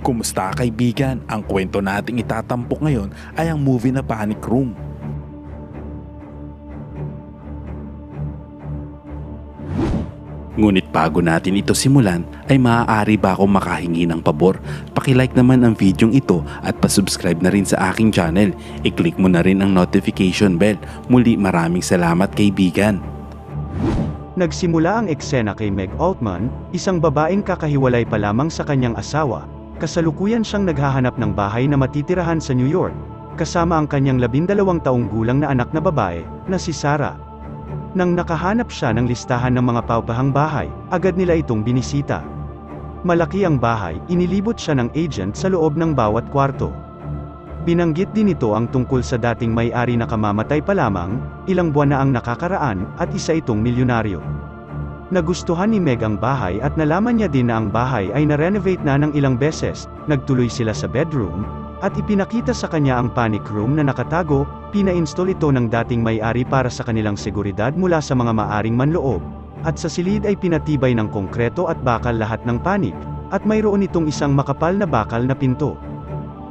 Kumusta kaibigan? Ang kwento nating itatampok ngayon ay ang movie na Panic Room. Ngunit bago natin ito simulan, ay maaari ba akong makahingi ng pabor? Pakilike naman ang videong ito at pasubscribe na rin sa aking channel. I-click mo na rin ang notification bell. Muli maraming salamat kaibigan. Nagsimula ang eksena kay Meg Altman, isang babaeng kakahiwalay pa lamang sa kanyang asawa. Kasalukuyan siyang naghahanap ng bahay na matitirahan sa New York, kasama ang kanyang 12 taong gulang na anak na babae, na si Sarah. Nang nakahanap siya ng listahan ng mga paupahang bahay, agad nila itong binisita. Malaki ang bahay, inilibot siya ng agent sa loob ng bawat kwarto. Binanggit din ito ang tungkol sa dating may-ari na kamamatay pa lamang, ilang buwan na ang nakakaraan, at isa itong milyonaryo. Nagustuhan ni Meg ang bahay at nalaman niya din na ang bahay ay na-renovate na ng ilang beses. Nagtuloy sila sa bedroom, at ipinakita sa kanya ang panic room na nakatago. Pina-install ito ng dating may-ari para sa kanilang seguridad mula sa mga maaring manloob, at sa silid ay pinatibay ng konkreto at bakal lahat ng panig, at mayroon itong isang makapal na bakal na pinto.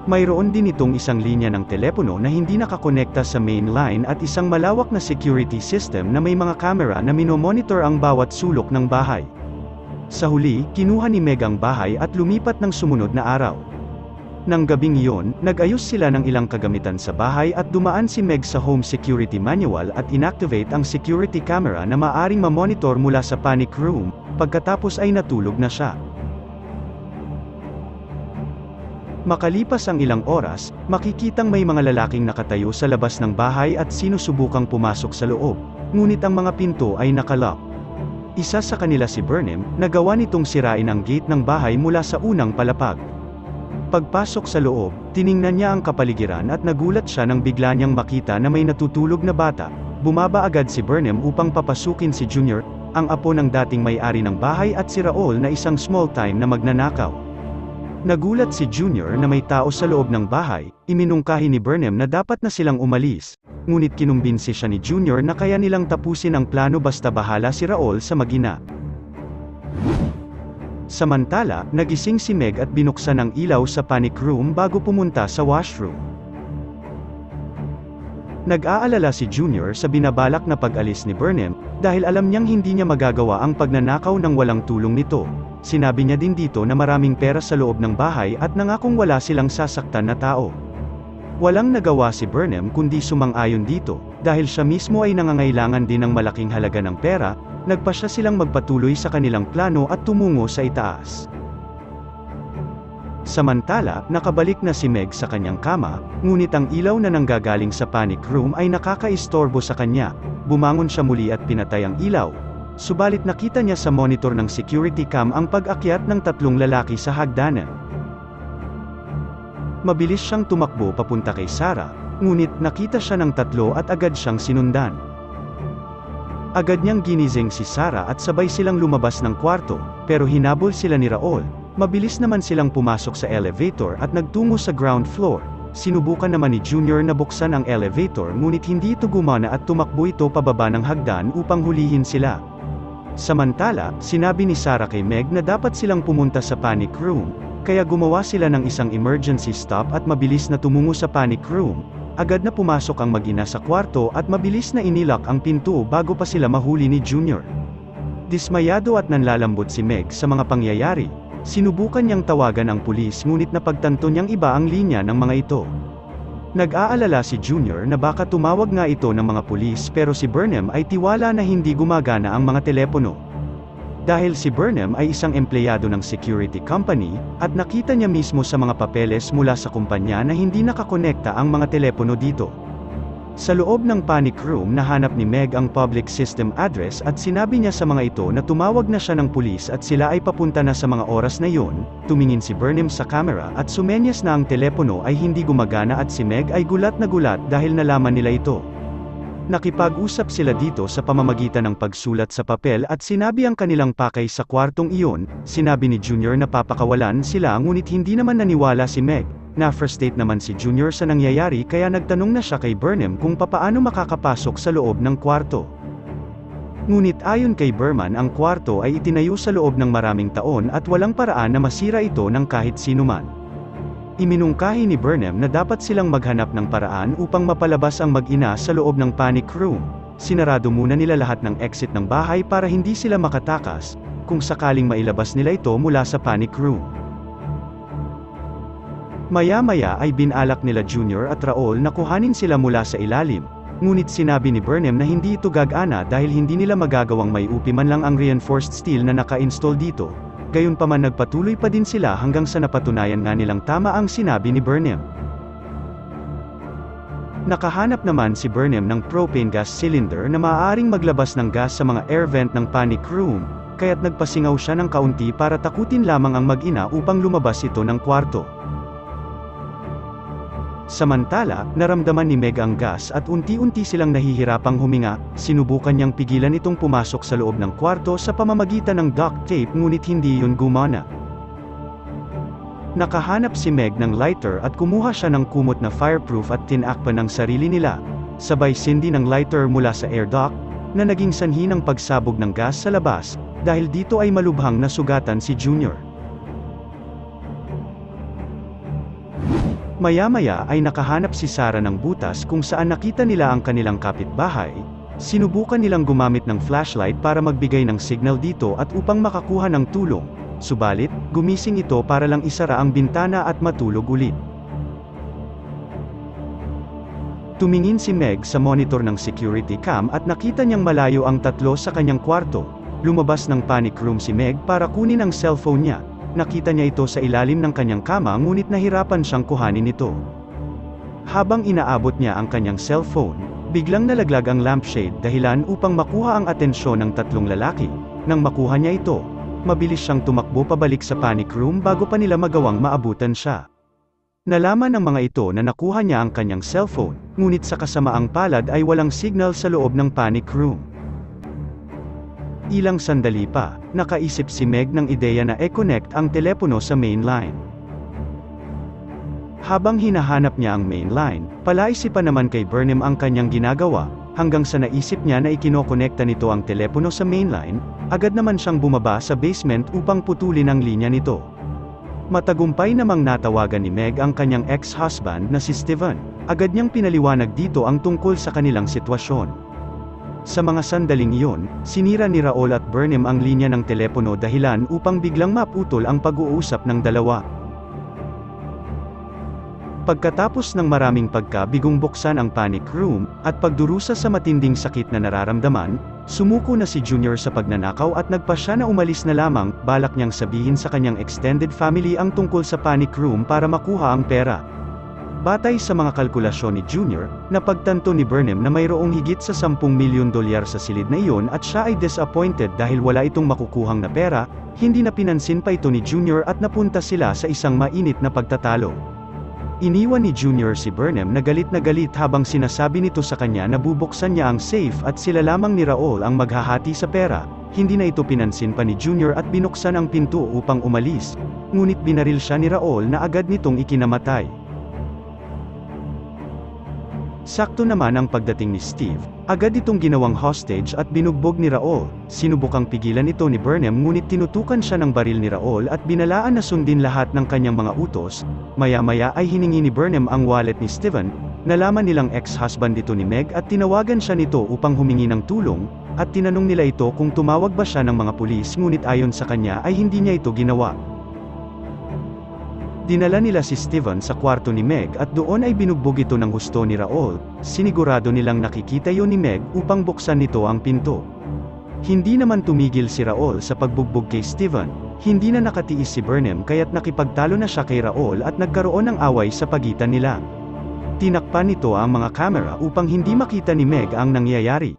Mayroon din itong isang linya ng telepono na hindi nakakonekta sa main line at isang malawak na security system na may mga kamera na minomonitor ang bawat sulok ng bahay. Sa huli, kinuha ni Meg ang bahay at lumipat ng sumunod na araw. Nang gabing iyon, nag-ayos sila ng ilang kagamitan sa bahay at dumaan si Meg sa home security manual at inactivate ang security camera na maaring mamonitor mula sa panic room. Pagkatapos ay natulog na siya. Makalipas ang ilang oras, makikitang may mga lalaking nakatayo sa labas ng bahay at sinusubukang pumasok sa loob, ngunit ang mga pinto ay nakalock. Isa sa kanila si Burnham, nagawa nitong sirain ang gate ng bahay mula sa unang palapag. Pagpasok sa loob, tiningnan niya ang kapaligiran at nagulat siya nang bigla niyang makita na may natutulog na bata. Bumaba agad si Burnham upang papasukin si Junior, ang apo ng dating may-ari ng bahay, at si Raul na isang small-time na magnanakaw. Nagulat si Junior na may tao sa loob ng bahay. Iminungkahi ni Burnham na dapat na silang umalis, ngunit kinumbinsi siya ni Junior na kaya nilang tapusin ang plano basta bahala si Raul sa mag-ina. Samantala, nagising si Meg at binuksan ang ilaw sa panic room bago pumunta sa washroom. Nag-aalala si Junior sa binabalak na pag-alis ni Burnham, dahil alam niyang hindi niya magagawa ang pagnanakaw ng walang tulong nito. Sinabi niya din dito na maraming pera sa loob ng bahay at nangakong wala silang sasaktan na tao. Walang nagawa si Burnham kundi sumang-ayon dito, dahil siya mismo ay nangangailangan din ng malaking halaga ng pera. Nagpasya silang magpatuloy sa kanilang plano at tumungo sa itaas. Samantala, nakabalik na si Meg sa kanyang kama, ngunit ang ilaw na nanggagaling sa panic room ay nakakaistorbo sa kanya. Bumangon siya muli at pinatay ang ilaw. Subalit nakita niya sa monitor ng security cam ang pag-akyat ng 3 lalaki sa hagdanan. Mabilis siyang tumakbo papunta kay Sarah, ngunit nakita siya ng 3 at agad siyang sinundan. Agad niyang ginising si Sarah at sabay silang lumabas ng kwarto, pero hinabol sila ni Raul. Mabilis naman silang pumasok sa elevator at nagtungo sa ground floor. Sinubukan naman ni Junior na buksan ang elevator ngunit hindi ito gumana at tumakbo ito pababa ng hagdan upang hulihin sila. Samantala, sinabi ni Sarah kay Meg na dapat silang pumunta sa panic room, kaya gumawa sila ng isang emergency stop at mabilis na tumungo sa panic room. Agad na pumasok ang mag-ina sa kwarto at mabilis na inilak ang pinto bago pa sila mahuli ni Junior. Dismayado at nanlalambot si Meg sa mga pangyayari. Sinubukan niyang tawagan ang pulis ngunit napagtanto niyang iba ang linya ng mga ito. Nag-aalala si Junior na baka tumawag nga ito ng mga pulis pero si Burnham ay tiwala na hindi gumagana ang mga telepono. Dahil si Burnham ay isang empleyado ng security company, at nakita niya mismo sa mga papeles mula sa kumpanya na hindi nakakonekta ang mga telepono dito. Sa loob ng panic room nahanap ni Meg ang public system address at sinabi niya sa mga ito na tumawag na siya ng pulis at sila ay papunta na sa mga oras na yon. Tumingin si Burnham sa camera at sumenyas na ang telepono ay hindi gumagana at si Meg ay gulat na gulat dahil nalaman nila ito. Nakipag-usap sila dito sa pamamagitan ng pagsulat sa papel at sinabi ang kanilang pakay sa kwartong iyon. Sinabi ni Junior na papakawalan sila ngunit hindi naman naniwala si Meg. Na-frustrate naman si Junior sa nangyayari kaya nagtanong na siya kay Burnham kung papaano makakapasok sa loob ng kwarto. Ngunit ayon kay Berman ang kwarto ay itinayo sa loob ng maraming taon at walang paraan na masira ito ng kahit sinuman. Iminungkahi ni Burnham na dapat silang maghanap ng paraan upang mapalabas ang mag-ina sa loob ng panic room. Sinarado muna nila lahat ng exit ng bahay para hindi sila makatakas, kung sakaling mailabas nila ito mula sa panic room. Maya-maya ay binalak nila Junior at Raul na kuhanin sila mula sa ilalim, ngunit sinabi ni Burnham na hindi ito gagana dahil hindi nila magagawang may upi man lang ang reinforced steel na naka-install dito. Gayunpaman nagpatuloy pa din sila hanggang sa napatunayan nga nilang tama ang sinabi ni Burnham. Nakahanap naman si Burnham ng propane gas cylinder na maaaring maglabas ng gas sa mga air vent ng panic room, kaya't nagpasingaw siya ng kaunti para takutin lamang ang mag-ina upang lumabas ito ng kwarto. Samantala, naramdaman ni Meg ang gas at unti-unti silang nahihirapang huminga. Sinubukan niyang pigilan itong pumasok sa loob ng kwarto sa pamamagitan ng duct tape ngunit hindi yun gumana. Nakahanap si Meg ng lighter at kumuha siya ng kumot na fireproof at tinakpan ng sarili nila, sabay sindi ng lighter mula sa air duct, na naging sanhi ng pagsabog ng gas sa labas, dahil dito ay malubhang nasugatan si Junior. Maya-maya ay nakahanap si Sarah ng butas kung saan nakita nila ang kanilang kapitbahay. Sinubukan nilang gumamit ng flashlight para magbigay ng signal dito at upang makakuha ng tulong, subalit, gumising ito para lang isara ang bintana at matulog ulit. Tumingin si Meg sa monitor ng security cam at nakita niyang malayo ang tatlo sa kanyang kwarto. Lumabas ng panic room si Meg para kunin ang cellphone niya. Nakita niya ito sa ilalim ng kanyang kama ngunit nahirapan siyang kuhanin ito. Habang inaabot niya ang kanyang cellphone, biglang nalaglag ang lampshade dahilan upang makuha ang atensyon ng tatlong lalaki. Nang makuha niya ito, mabilis siyang tumakbo pabalik sa panic room bago pa nila magawang maabutan siya. Nalaman ng mga ito na nakuha niya ang kanyang cellphone, ngunit sa kasamaang palad ay walang signal sa loob ng panic room. Ilang sandali pa, nakaisip si Meg ng ideya na i-connect ang telepono sa main line. Habang hinahanap niya ang main line, palaisipan naman kay Burnham ang kanyang ginagawa, hanggang sa naisip niya na ikinokonekta nito ang telepono sa main line, agad naman siyang bumaba sa basement upang putulin ang linya nito. Matagumpay namang natawagan ni Meg ang kanyang ex-husband na si Steven, agad niyang pinaliwanag dito ang tungkol sa kanilang sitwasyon. Sa mga sandaling iyon, sinira ni Raul at Burnham ang linya ng telepono dahilan upang biglang maputol ang pag-uusap ng dalawa. Pagkatapos ng maraming pagkabigong buksan ang panic room, at pagdurusa sa matinding sakit na nararamdaman, sumuko na si Junior sa pagnanakaw at nagpasya na umalis na lamang. Balak niyang sabihin sa kanyang extended family ang tungkol sa panic room para makuha ang pera. Batay sa mga kalkulasyon ni Junior, napagtanto ni Burnham na mayroong higit sa $10 milyon sa silid na iyon at siya ay disappointed dahil wala itong makukuhang na pera. Hindi na pinansin pa ito ni Junior at napunta sila sa isang mainit na pagtatalo. Iniwan ni Junior si Burnham na galit habang sinasabi nito sa kanya na bubuksan niya ang safe at sila lamang ni Raul ang maghahati sa pera. Hindi na ito pinansin pa ni Junior at binuksan ang pinto upang umalis, ngunit binaril siya ni Raul na agad nitong ikinamatay. Sakto naman ang pagdating ni Steve, agad itong ginawang hostage at binugbog ni Raul. Sinubukang pigilan ito ni Burnham ngunit tinutukan siya ng baril ni Raul at binalaan na sundin lahat ng kanyang mga utos. Maya-maya ay hiningi ni Burnham ang wallet ni Steven. Nalaman nilang ex-husband ito ni Meg at tinawagan siya nito upang humingi ng tulong, at tinanong nila ito kung tumawag ba siya ng mga pulis ngunit ayon sa kanya ay hindi niya ito ginawa. Dinala nila si Steven sa kwarto ni Meg at doon ay binugbog ito ng husto ni Raul. Sinigurado nilang nakikita yon ni Meg upang buksan nito ang pinto. Hindi naman tumigil si Raul sa pagbugbog kay Steven. Hindi na nakatiis si Burnham kaya't nakipagtalo na siya kay Raul at nagkaroon ng away sa pagitan nila. Tinakpan nito ang mga kamera upang hindi makita ni Meg ang nangyayari.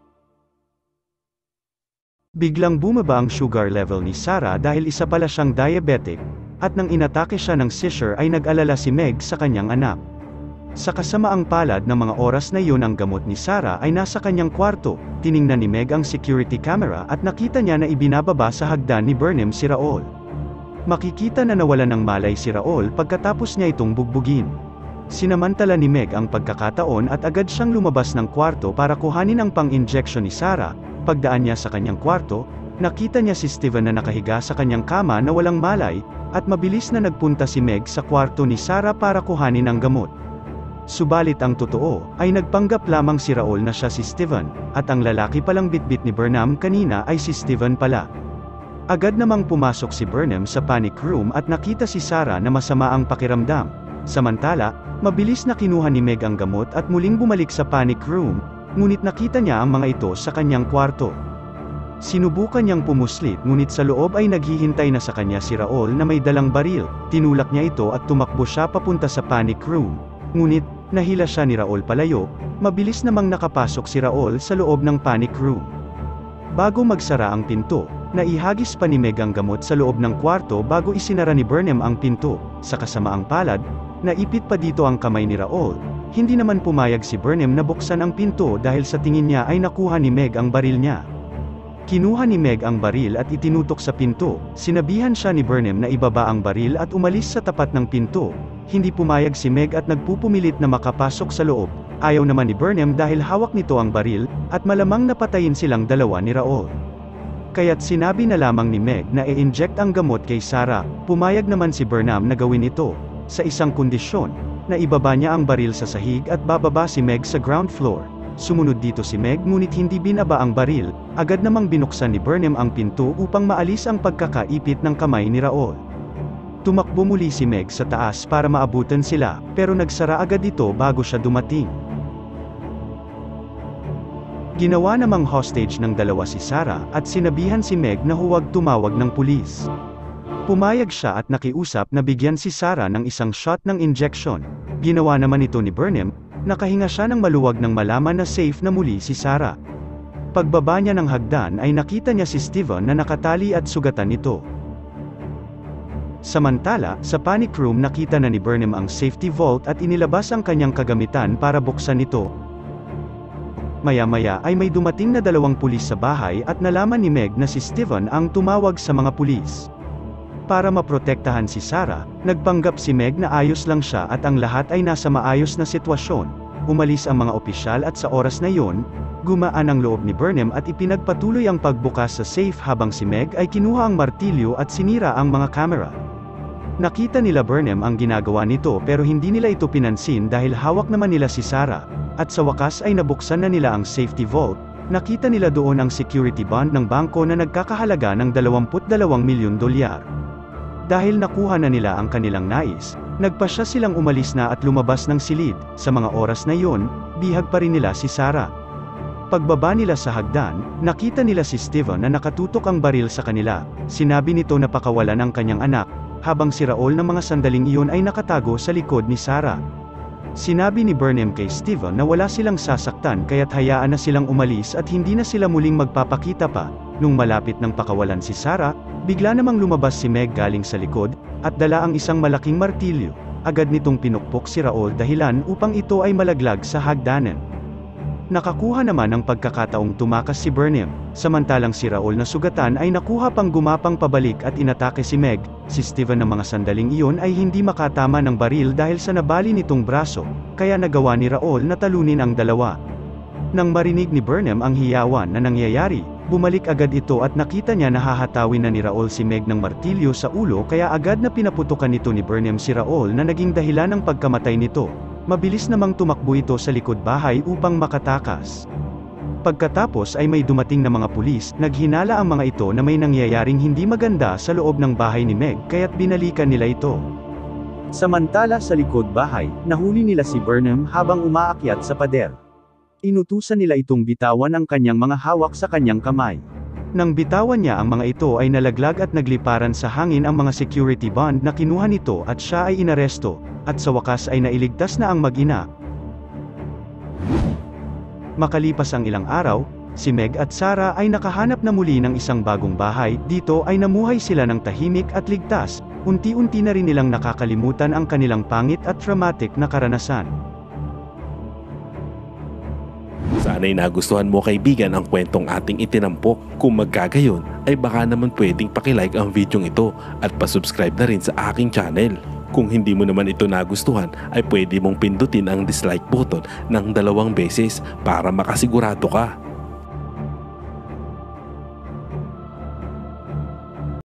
Biglang bumaba ang sugar level ni Sarah dahil isa pala siyang diabetic, at nang inatake siya ng seizure ay nag-alala si Meg sa kanyang anak. Sa kasamaang palad ng mga oras na iyon ang gamot ni Sarah ay nasa kanyang kwarto. Tiningnan ni Meg ang security camera at nakita niya na ibinababa sa hagdan ni Burnham si Raul. Makikita na nawalan ng malay si Raul pagkatapos niya itong bugbugin. Sinamantala ni Meg ang pagkakataon at agad siyang lumabas ng kwarto para kuhanin ang pang-injection ni Sarah. Pagdaan niya sa kanyang kwarto, Nakita niya si Steven na nakahiga sa kanyang kama na walang malay, at mabilis na nagpunta si Meg sa kwarto ni Sarah para kuhanin ang gamot. Subalit ang totoo, ay nagpanggap lamang si Raul na siya si Steven, at ang lalaki palang bitbit ni Burnham kanina ay si Steven pala. Agad namang pumasok si Burnham sa panic room at nakita si Sarah na masama ang pakiramdam. Samantala, mabilis na kinuha ni Meg ang gamot at muling bumalik sa panic room, ngunit nakita niya ang mga ito sa kanyang kwarto. Sinubukan niyang pumuslit ngunit sa loob ay naghihintay na sa kanya si Raul na may dalang baril. Tinulak niya ito at tumakbo siya papunta sa panic room. Ngunit, nahila siya ni Raul palayo, mabilis namang nakapasok si Raul sa loob ng panic room. Bago magsara ang pinto, naihagis pa ni Meg ang gamot sa loob ng kwarto bago isinara ni Burnham ang pinto. Sa kasamaang palad, naipit pa dito ang kamay ni Raul. Hindi naman pumayag si Burnham na buksan ang pinto dahil sa tingin niya ay nakuha ni Meg ang baril niya. Kinuha ni Meg ang baril at itinutok sa pinto. Sinabihan siya ni Burnham na ibaba ang baril at umalis sa tapat ng pinto. Hindi pumayag si Meg at nagpupumilit na makapasok sa loob. Ayaw naman ni Burnham dahil hawak nito ang baril, at malamang napatayin silang dalawa ni Raul. Kaya't sinabi na lamang ni Meg na i-inject ang gamot kay Sarah. Pumayag naman si Burnham na gawin ito, sa isang kondisyon, na ibaba niya ang baril sa sahig at bababa si Meg sa ground floor. Sumunod dito si Meg ngunit hindi binaba ang baril, agad namang binuksan ni Burnham ang pinto upang maalis ang pagkakaipit ng kamay ni Raul. Tumakbo muli si Meg sa taas para maabutan sila, pero nagsara agad ito bago siya dumating. Ginawa namang hostage ng dalawa si Sarah at sinabihan si Meg na huwag tumawag ng pulis. Pumayag siya at nakiusap na bigyan si Sarah ng isang shot ng injection. Ginawa naman ito ni Burnham. Nakahinga siya ng maluwag nang malaman na safe na muli si Sarah. Pagbaba niya ng hagdan ay nakita niya si Steven na nakatali at sugatan nito. Samantala, sa panic room nakita na ni Burnham ang safety vault at inilabas ang kanyang kagamitan para buksan ito. Maya-maya ay may dumating na dalawang pulis sa bahay at nalaman ni Meg na si Steven ang tumawag sa mga pulis. Para maprotektahan si Sarah, nagpanggap si Meg na ayos lang siya at ang lahat ay nasa maayos na sitwasyon. Umalis ang mga opisyal at sa oras na iyon, gumaan ang loob ni Burnham at ipinagpatuloy ang pagbukas sa safe habang si Meg ay kinuha ang martilyo at sinira ang mga kamera. Nakita nila Burnham ang ginagawa nito pero hindi nila ito pinansin dahil hawak naman nila si Sarah, at sa wakas ay nabuksan na nila ang safety vault. Nakita nila doon ang security bond ng bangko na nagkakahalaga ng $22 milyon. Dahil nakuha na nila ang kanilang nais, nagpasya silang umalis na at lumabas ng silid. Sa mga oras na iyon, bihag pa rin nila si Sarah. Pagbaba nila sa hagdan, nakita nila si Steven na nakatutok ang baril sa kanila. Sinabi nito na pakawalan ang kanyang anak, habang si Raul ng mga sandaling iyon ay nakatago sa likod ni Sarah. Sinabi ni Burnham kay Steven na wala silang sasaktan kaya't hayaan na silang umalis at hindi na sila muling magpapakita pa. Nung malapit ng pakawalan si Sarah, bigla namang lumabas si Meg galing sa likod, at dala ang isang malaking martilyo. Agad nitong pinukpok si Raul dahilan upang ito ay malaglag sa hagdanan. Nakakuha naman ng pagkakataong tumakas si Burnham, samantalang si Raul na sugatan ay nakuha pang gumapang pabalik at inatake si Meg. Si Steven ng mga sandaling iyon ay hindi makatama ng baril dahil sa nabali nitong braso, kaya nagawa ni Raul na talunin ang dalawa. Nang marinig ni Burnham ang hiyawan na nangyayari, bumalik agad ito at nakita niya na hahatawin na ni Raul si Meg ng martilyo sa ulo kaya agad na pinaputukan nito ni Burnham si Raul na naging dahilan ng pagkamatay nito. Mabilis namang tumakbo ito sa likod bahay upang makatakas. Pagkatapos ay may dumating na mga pulis, naghinala ang mga ito na may nangyayaring hindi maganda sa loob ng bahay ni Meg kaya't binalikan nila ito. Samantala sa likod bahay, nahuli nila si Burnham habang umaakyat sa pader. Inutusan nila itong bitawan ang kanyang mga hawak sa kanyang kamay. Nang bitawan niya ang mga ito ay nalaglag at nagliparan sa hangin ang mga security bond na kinuha nito at siya ay inaresto, at sa wakas ay nailigtas na ang mag-ina. Makalipas ang ilang araw, si Meg at Sarah ay nakahanap na muli ng isang bagong bahay. Dito ay namuhay sila ng tahimik at ligtas. Unti-unti na rin nilang nakakalimutan ang kanilang pangit at traumatic na karanasan. Sana'y nagustuhan mo kaibigan ang kwentong ating itinampok. Kung magkagayon, ay baka naman pwedeng pakilike ang video ito at pasubscribe na rin sa aking channel. Kung hindi mo naman ito nagustuhan, ay pwede mong pindutin ang dislike button ng 2 beses para makasigurado ka.